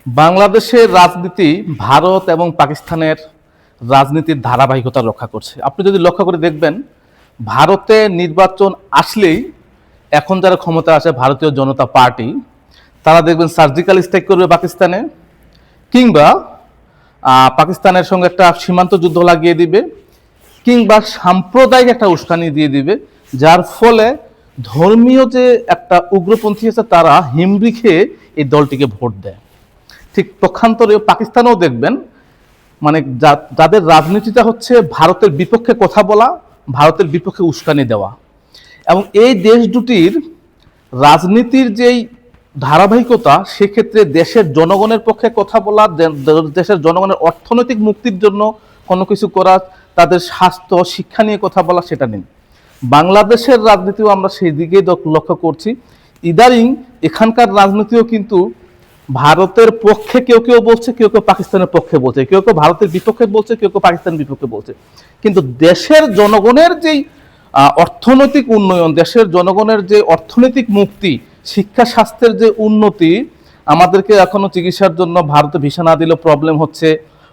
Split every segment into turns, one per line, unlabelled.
বাংলাদেশের রাজনীতি ভারত এবং পাকিস্তানের রাজনীতির ধারাবাহিকতা রক্ষা করছে। আপনি যদি লক্ষ্য করে দেখবেন, ভারতে নির্বাচন আসলেই এখন যারা ক্ষমতা আছে ভারতীয় জনতা পার্টি, তারা দেখবেন সার্জিক্যাল স্ট্রাইক করবে পাকিস্তানে, কিংবা পাকিস্তানের সঙ্গে একটা সীমান্ত যুদ্ধ লাগিয়ে দিবে, কিংবা সাম্প্রদায়িক একটা উস্কানি দিয়ে দিবে, যার ফলে ধর্মীয় যে একটা উগ্রপন্থী আছে তারা হিমড়ি খেয়ে এই দলটিকে ভোট দেয়। ঠিক পক্ষান্তরে পাকিস্তানেও দেখবেন, মানে যাদের রাজনীতিটা হচ্ছে ভারতের বিপক্ষে কথা বলা, ভারতের বিপক্ষে উস্কানি দেওয়া, এবং এই দেশ দুটির রাজনীতির যেই ধারাবাহিকতা, সেক্ষেত্রে দেশের জনগণের পক্ষে কথা বলা, দেশের জনগণের অর্থনৈতিক মুক্তির জন্য কোনো কিছু করা, তাদের স্বাস্থ্য শিক্ষা নিয়ে কথা বলা, সেটা নেই। বাংলাদেশের রাজনীতিও আমরা সেই দিকেই লক্ষ্য করছি। ইদারিং এখানকার রাজনীতিও কিন্তু ভারতের পক্ষে কেউ কেউ বলছে, কেউ কেউ পাকিস্তানের পক্ষে বলছে, কেউ কেউ ভারতের বিপক্ষে বলছে, কেউ কেউ পাকিস্তানের বিপক্ষে বলছে। কিন্তু দেশের জনগণের যেই অর্থনৈতিক উন্নয়ন, দেশের জনগণের যে অর্থনৈতিক মুক্তি, শিক্ষা স্বাস্থ্যের যে উন্নতি, আমাদেরকে এখনো চিকিৎসার জন্য ভারতে ভিসা না দিলেও প্রবলেম হচ্ছে,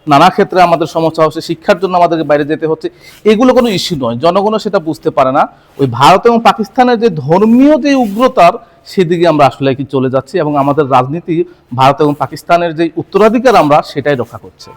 নানা ক্ষেত্রে আমাদের সমস্যা হচ্ছে, শিক্ষার জন্য আমাদেরকে বাইরে যেতে হচ্ছে, এগুলো কোনো ইস্যু নয়। জনগণও সেটা বুঝতে পারে না। ওই ভারত এবং পাকিস্তানের যে ধর্মীয় যে উগ্রতার, সেদিকে আমরা আসলে কি চলে যাচ্ছি, এবং আমাদের রাজনীতি ভারত এবং পাকিস্তানের যে উত্তরাধিকার আমরা সেটাই রক্ষা করছে।